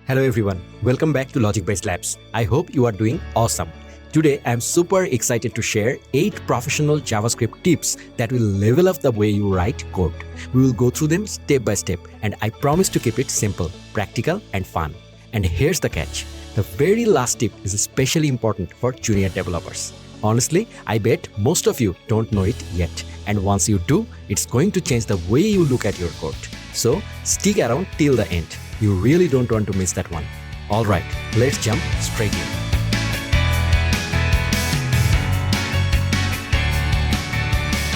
Hello everyone, welcome back to Logic Based Labs. I hope you are doing awesome. Today I am super excited to share 8 professional JavaScript tips that will level up the way you write code. We will go through them step by step and I promise to keep it simple, practical and fun. And here's the catch. The very last tip is especially important for junior developers. Honestly, I bet most of you don't know it yet. And once you do, it's going to change the way you look at your code. So stick around till the end. You really don't want to miss that one. Alright, let's jump straight in.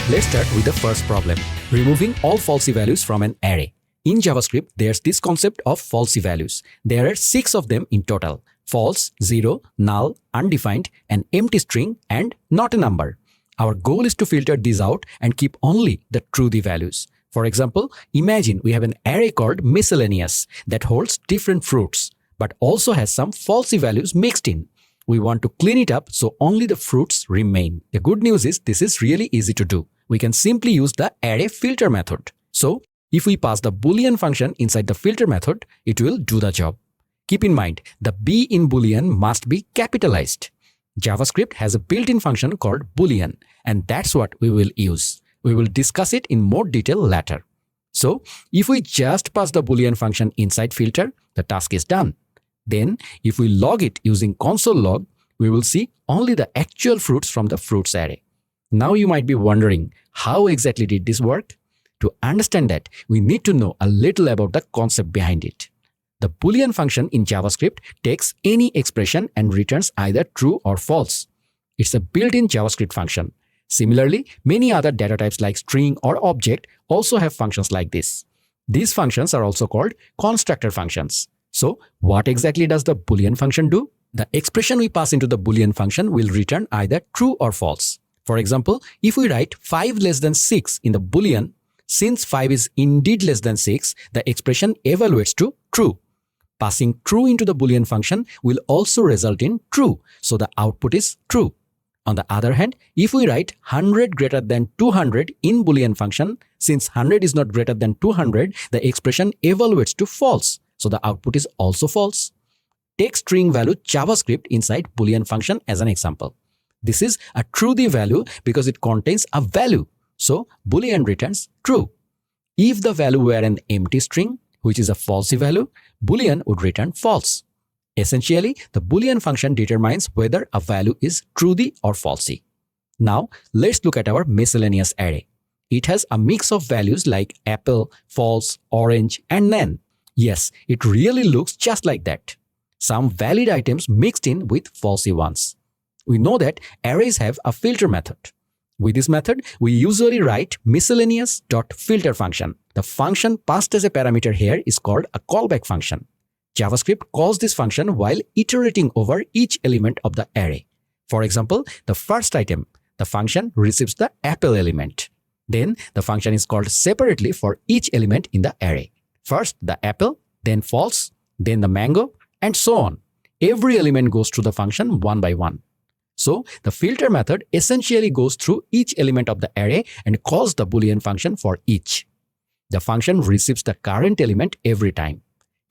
Let's start with the first problem, removing all falsy values from an array. In JavaScript, there's this concept of falsy values. There are 6 of them in total: false, 0, null, undefined, an empty string, and not a number. Our goal is to filter these out and keep only the truthy values. For example, imagine we have an array called miscellaneous that holds different fruits, but also has some falsy values mixed in. We want to clean it up so only the fruits remain. The good news is this is really easy to do. We can simply use the array filter method. So, if we pass the Boolean function inside the filter method, it will do the job. Keep in mind, the B in Boolean must be capitalized. JavaScript has a built-in function called Boolean, and that's what we will use. We will discuss it in more detail later. So, if we just pass the Boolean function inside filter, the task is done. Then, if we log it using console log, we will see only the actual fruits from the fruits array. Now you might be wondering, how exactly did this work? To understand that, we need to know a little about the concept behind it. The Boolean function in JavaScript takes any expression and returns either true or false. It's a built-in JavaScript function. Similarly, many other data types like string or object also have functions like this. These functions are also called constructor functions. So, what exactly does the Boolean function do? The expression we pass into the Boolean function will return either true or false. For example, if we write 5 less than 6 in the Boolean, since 5 is indeed less than 6, the expression evaluates to true. Passing true into the Boolean function will also result in true, so the output is true. On the other hand, if we write 100 greater than 200 in Boolean function, since 100 is not greater than 200, the expression evaluates to false, so the output is also false. Take string value JavaScript inside Boolean function as an example. This is a truthy value because it contains a value, so Boolean returns true. If the value were an empty string, which is a falsy value, Boolean would return false. Essentially, the Boolean function determines whether a value is truthy or falsy. Now, let's look at our miscellaneous array. It has a mix of values like apple, false, orange, and none. Yes, it really looks just like that. Some valid items mixed in with falsy ones. We know that arrays have a filter method. With this method, we usually write miscellaneous.filter function. The function passed as a parameter here is called a callback function. JavaScript calls this function while iterating over each element of the array. For example, the first item, the function receives the apple element. Then the function is called separately for each element in the array. First the apple, then false, then the mango, and so on. Every element goes through the function one by one. So the filter method essentially goes through each element of the array and calls the Boolean function for each. The function receives the current element every time.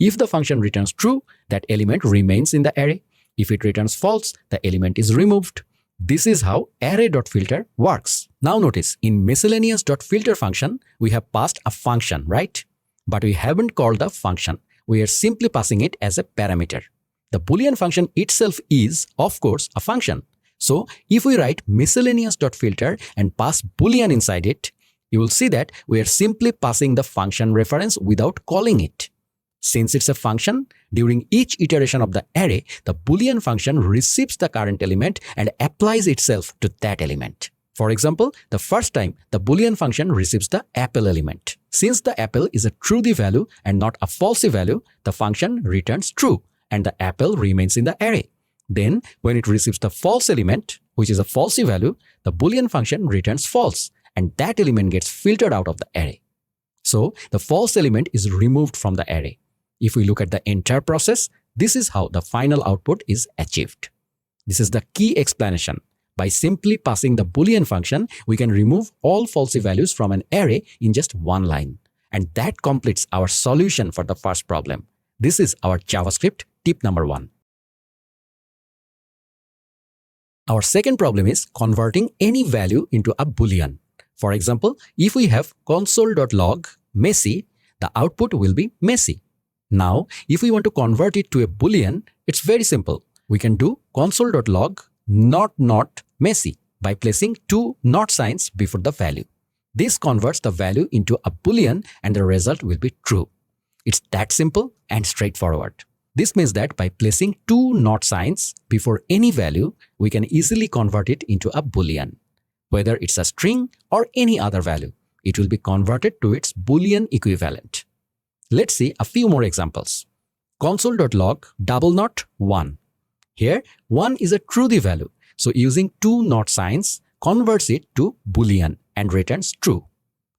If the function returns true, that element remains in the array. If it returns false, the element is removed. This is how array.filter works. Now notice, in miscellaneous.filter function, we have passed a function, right? But we haven't called the function. We are simply passing it as a parameter. The Boolean function itself is, of course, a function. So, if we write miscellaneous.filter and pass Boolean inside it, you will see that we are simply passing the function reference without calling it. Since it's a function, during each iteration of the array, the Boolean function receives the current element and applies itself to that element. For example, the first time, the Boolean function receives the apple element. Since the apple is a truthy value and not a falsy value, the function returns true and the apple remains in the array. Then, when it receives the false element, which is a falsy value, the Boolean function returns false and that element gets filtered out of the array. So, the false element is removed from the array. If we look at the entire process, this is how the final output is achieved. This is the key explanation. By simply passing the Boolean function, we can remove all falsy values from an array in just one line. And that completes our solution for the first problem. This is our JavaScript tip number 1. Our second problem is converting any value into a Boolean. For example, if we have console.log messy, the output will be messy. Now, if we want to convert it to a Boolean, it's very simple. We can do console.log not messy by placing 2 not signs before the value. This converts the value into a Boolean and the result will be true. It's that simple and straightforward. This means that by placing 2 not signs before any value, we can easily convert it into a Boolean. Whether it's a string or any other value, it will be converted to its Boolean equivalent. Let's see a few more examples. Console.log $1. Here, 1 is a truth value, so using 2 not signs converts it to Boolean and returns true.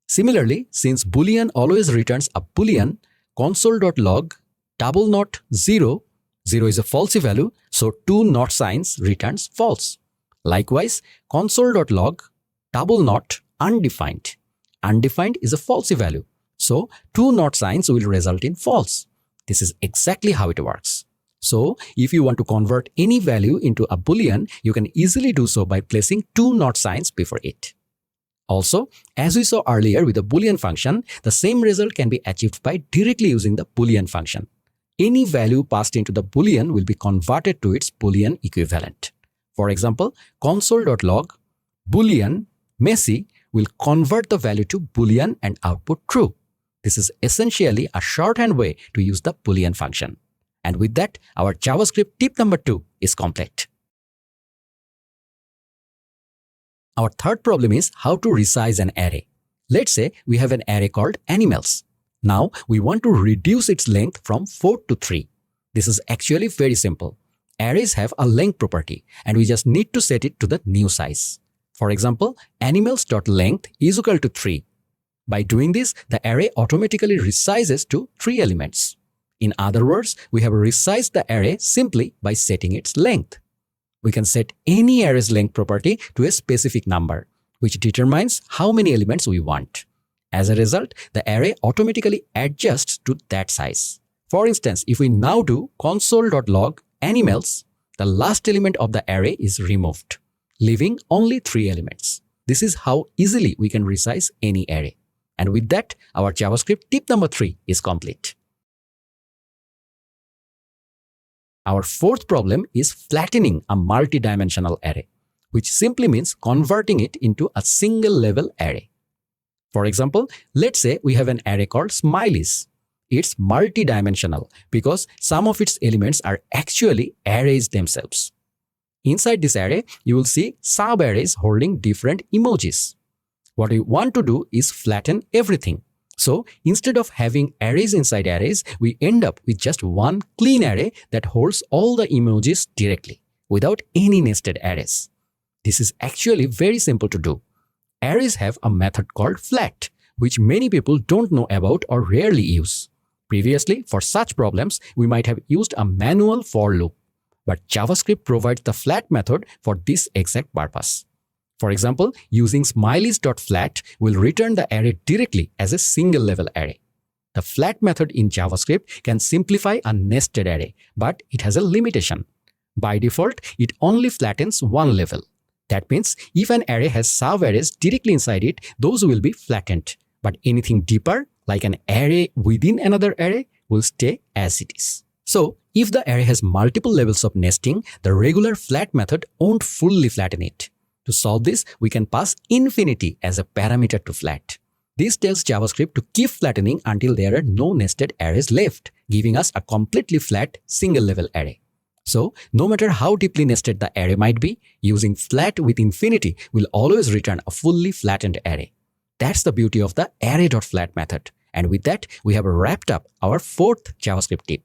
Similarly, since Boolean always returns a Boolean, console.log 0 is a falsy value, so 2 not signs returns false. Likewise, console.log undefined. Undefined is a falsy value, so 2 not signs will result in false. This is exactly how it works. So, if you want to convert any value into a Boolean, you can easily do so by placing 2 not signs before it. Also, as we saw earlier with the Boolean function, the same result can be achieved by directly using the Boolean function. Any value passed into the Boolean will be converted to its Boolean equivalent. For example, console.log Boolean messy will convert the value to Boolean and output true. This is essentially a shorthand way to use the Boolean function. And with that, our JavaScript tip number 2 is complete. Our third problem is how to resize an array. Let's say we have an array called animals. Now we want to reduce its length from 4 to 3. This is actually very simple. Arrays have a length property and we just need to set it to the new size. For example, animals.length is equal to 3. By doing this, the array automatically resizes to 3 elements. In other words, we have resized the array simply by setting its length. We can set any array's length property to a specific number, which determines how many elements we want. As a result, the array automatically adjusts to that size. For instance, if we now do console.log animals, the last element of the array is removed, leaving only 3 elements. This is how easily we can resize any array. And with that, our JavaScript tip number 3 is complete. Our fourth problem is flattening a multi-dimensional array, which simply means converting it into a single-level array. For example, let's say we have an array called smileys. It's multi-dimensional because some of its elements are actually arrays themselves. Inside this array, you will see sub-arrays holding different emojis. What we want to do is flatten everything. So instead of having arrays inside arrays, we end up with just one clean array that holds all the emojis directly, without any nested arrays. This is actually very simple to do. Arrays have a method called flat, which many people don't know about or rarely use. Previously, for such problems, we might have used a manual for loop, but JavaScript provides the flat method for this exact purpose. For example, using smileys.flat will return the array directly as a single-level array. The flat method in JavaScript can simplify a nested array, but it has a limitation. By default, it only flattens one level. That means if an array has sub-arrays directly inside it, those will be flattened. But anything deeper, like an array within another array, will stay as it is. So, if the array has multiple levels of nesting, the regular flat method won't fully flatten it. To solve this, we can pass infinity as a parameter to flat. This tells JavaScript to keep flattening until there are no nested arrays left, giving us a completely flat single-level array. So, no matter how deeply nested the array might be, using flat with infinity will always return a fully flattened array. That's the beauty of the array.flat method. And with that, we have wrapped up our fourth JavaScript tip.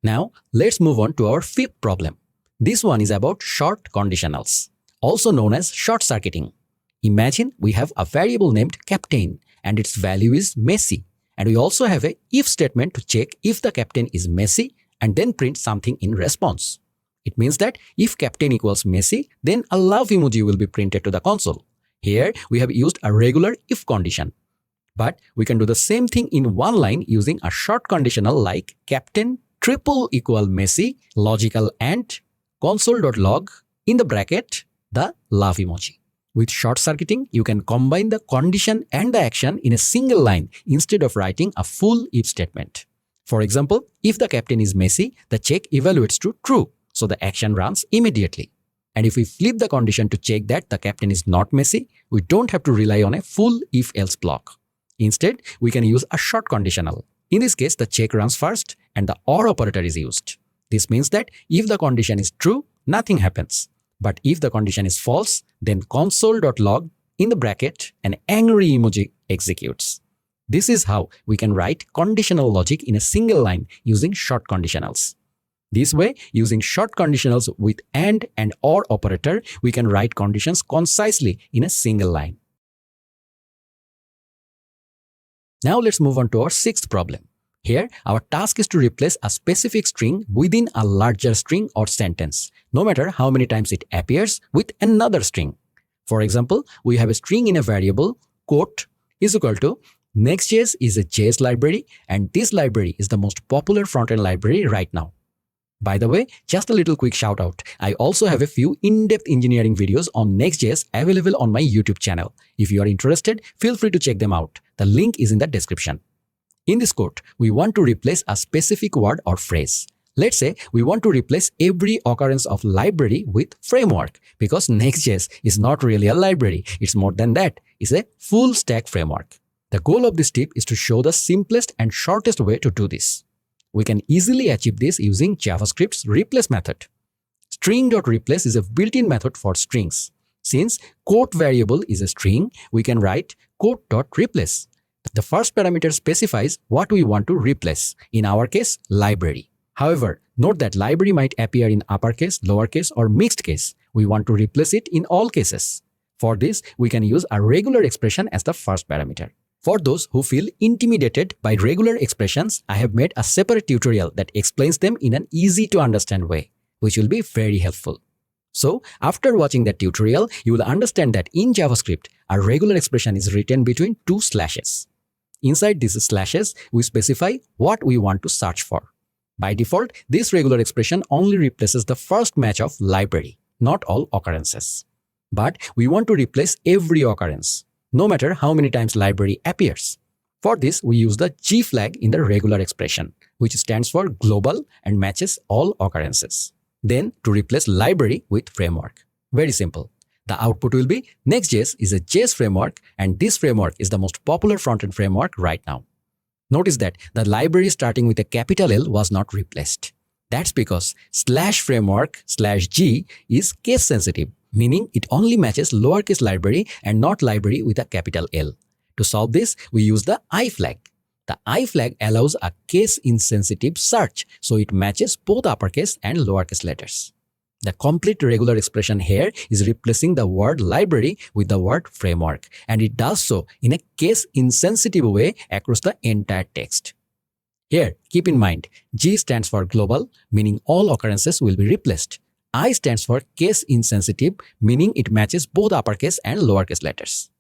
Now, let's move on to our fifth problem. This one is about short conditionals, also known as short-circuiting. Imagine we have a variable named captain and its value is messy. And we also have a if statement to check if the captain is messy and then print something in response. It means that if captain equals messy, then a love emoji will be printed to the console. Here we have used a regular if condition. But we can do the same thing in one line using a short conditional like captain triple equal Messi logical and console.log in the bracket the laugh emoji. With short circuiting, you can combine the condition and the action in a single line instead of writing a full if statement. For example, if the captain is Messi, the check evaluates to true, so the action runs immediately. And if we flip the condition to check that the captain is not Messi, we don't have to rely on a full if-else block. Instead, we can use a short conditional. In this case, the check runs first and the OR operator is used. This means that if the condition is true, nothing happens. But if the condition is false, then console.log in the bracket an angry emoji executes. This is how we can write conditional logic in a single line using short conditionals. This way, using short conditionals with AND and OR operator, we can write conditions concisely in a single line. Now let's move on to our sixth problem. Here, our task is to replace a specific string within a larger string or sentence, no matter how many times it appears with another string. For example, we have a string in a variable, quote, is equal to Next.js is a JS library, and this library is the most popular front-end library right now. By the way, just a little quick shout out. I also have a few in-depth engineering videos on Next.js available on my YouTube channel. If you are interested, feel free to check them out. The link is in the description. In this code, we want to replace a specific word or phrase. Let's say we want to replace every occurrence of library with framework because Next.js is not really a library. It's more than that. It's a full stack framework. The goal of this tip is to show the simplest and shortest way to do this. We can easily achieve this using JavaScript's replace method. String.replace is a built-in method for strings. Since quote variable is a string, we can write quote.replace. The first parameter specifies what we want to replace, in our case, library. However, note that library might appear in uppercase, lowercase, or mixed case. We want to replace it in all cases. For this, we can use a regular expression as the first parameter. For those who feel intimidated by regular expressions, I have made a separate tutorial that explains them in an easy-to-understand way, which will be very helpful. So, after watching that tutorial, you will understand that in JavaScript, a regular expression is written between two slashes. Inside these slashes, we specify what we want to search for. By default, this regular expression only replaces the first match of library, not all occurrences. But we want to replace every occurrence, no matter how many times library appears. For this, we use the G flag in the regular expression, which stands for global and matches all occurrences. Then, to replace library with framework. Very simple. The output will be Next.js is a JS framework, and this framework is the most popular front-end framework right now. Notice that the library starting with a capital L was not replaced. That's because /framework/G is case sensitive, meaning it only matches lowercase library and not library with a capital L. To solve this, we use the I flag. The I flag allows a case-insensitive search, so it matches both uppercase and lowercase letters. The complete regular expression here is replacing the word library with the word framework, and it does so in a case-insensitive way across the entire text. Here, keep in mind, G stands for global, meaning all occurrences will be replaced. I stands for case-insensitive, meaning it matches both uppercase and lowercase letters.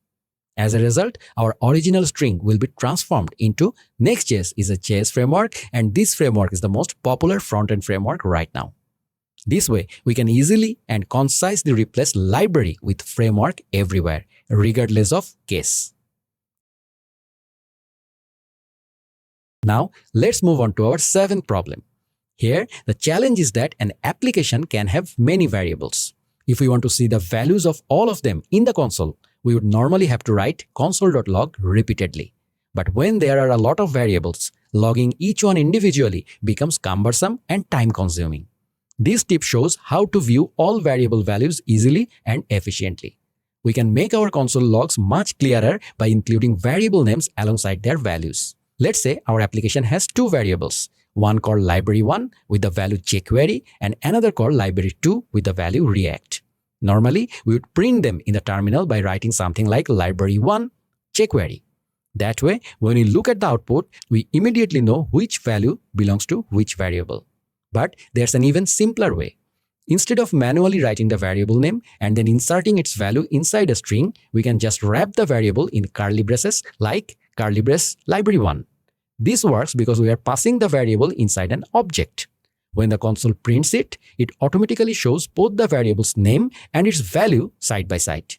As a result, our original string will be transformed into Next.js is a JS framework, and this framework is the most popular front-end framework right now. This way, we can easily and concisely replace library with framework everywhere, regardless of case. Now, let's move on to our seventh problem. Here, the challenge is that an application can have many variables. If we want to see the values of all of them in the console, we would normally have to write console.log repeatedly. But when there are a lot of variables, logging each one individually becomes cumbersome and time-consuming. This tip shows how to view all variable values easily and efficiently. We can make our console logs much clearer by including variable names alongside their values. Let's say our application has two variables, one called library1 with the value jQuery and another called library2 with the value React. Normally, we would print them in the terminal by writing something like library1 jQuery. That way, when we look at the output, we immediately know which value belongs to which variable. But there's an even simpler way. Instead of manually writing the variable name and then inserting its value inside a string, we can just wrap the variable in curly braces like curly brace library1. This works because we are passing the variable inside an object. When the console prints it, it automatically shows both the variable's name and its value side by side.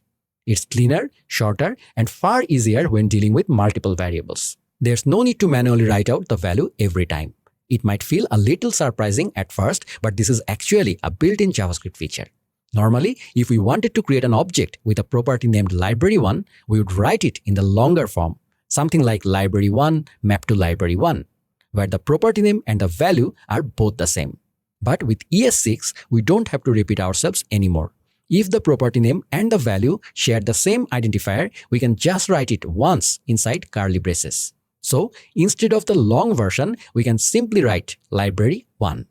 It's cleaner, shorter, and far easier when dealing with multiple variables. There's no need to manually write out the value every time. It might feel a little surprising at first, but this is actually a built-in JavaScript feature. Normally, if we wanted to create an object with a property named library1, we would write it in the longer form, something like library1 map to library1, where the property name and the value are both the same. But with ES6, we don't have to repeat ourselves anymore. If the property name and the value share the same identifier, we can just write it once inside curly braces. So instead of the long version, we can simply write library1.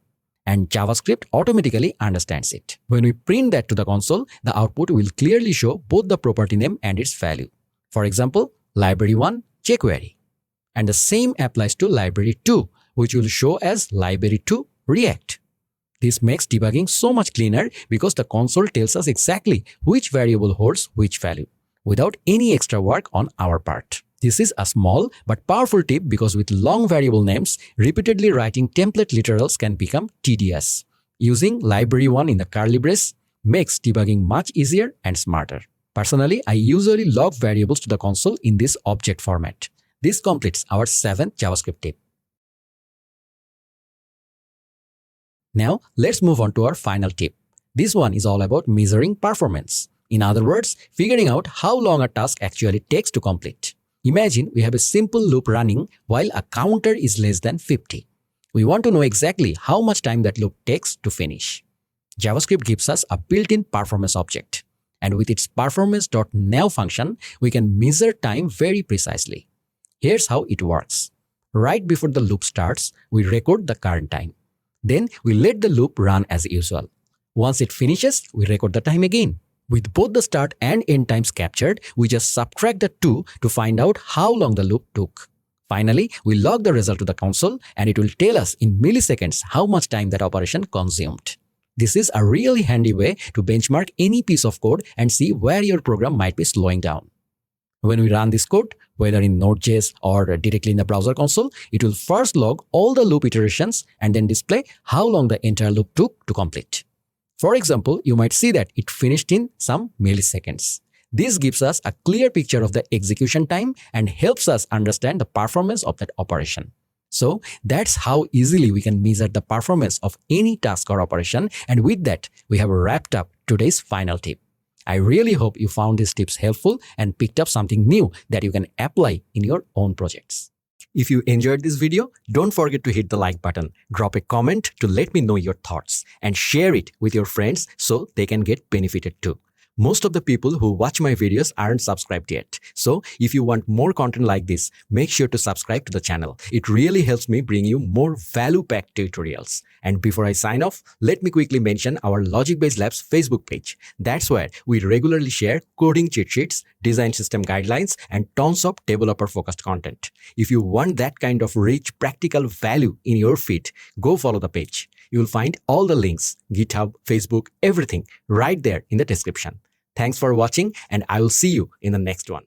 And JavaScript automatically understands it. When we print that to the console, the output will clearly show both the property name and its value. For example, library1 jQuery. And the same applies to library2, which will show as library2 React. This makes debugging so much cleaner because the console tells us exactly which variable holds which value, without any extra work on our part. This is a small but powerful tip because with long variable names, repeatedly writing template literals can become tedious. Using library1 in the curly brace makes debugging much easier and smarter. Personally, I usually log variables to the console in this object format. This completes our 7th JavaScript tip. Now, let's move on to our final tip. This one is all about measuring performance. In other words, figuring out how long a task actually takes to complete. Imagine we have a simple loop running while a counter is less than 50. We want to know exactly how much time that loop takes to finish. JavaScript gives us a built-in performance object. And with its performance.now function, we can measure time very precisely. Here's how it works. Right before the loop starts, we record the current time. Then we let the loop run as usual. Once it finishes, we record the time again. With both the start and end times captured, we just subtract the two to find out how long the loop took. Finally, we log the result to the console and it will tell us in milliseconds how much time that operation consumed. This is a really handy way to benchmark any piece of code and see where your program might be slowing down. When we run this code, whether in Node.js or directly in the browser console, it will first log all the loop iterations and then display how long the entire loop took to complete. For example, you might see that it finished in some milliseconds. This gives us a clear picture of the execution time and helps us understand the performance of that operation. So that's how easily we can measure the performance of any task or operation, and with that, we have wrapped up today's final tip. I really hope you found these tips helpful and picked up something new that you can apply in your own projects. If you enjoyed this video, don't forget to hit the like button, drop a comment to let me know your thoughts, and share it with your friends so they can get benefited too. Most of the people who watch my videos aren't subscribed yet. So if you want more content like this, make sure to subscribe to the channel. It really helps me bring you more value-packed tutorials. And before I sign off, let me quickly mention our Logic Based Labs Facebook page. That's where we regularly share coding cheat sheets, design system guidelines, and tons of developer-focused content. If you want that kind of rich, practical value in your feed, go follow the page. You'll find all the links, GitHub, Facebook, everything right there in the description. Thanks for watching, and I will see you in the next one.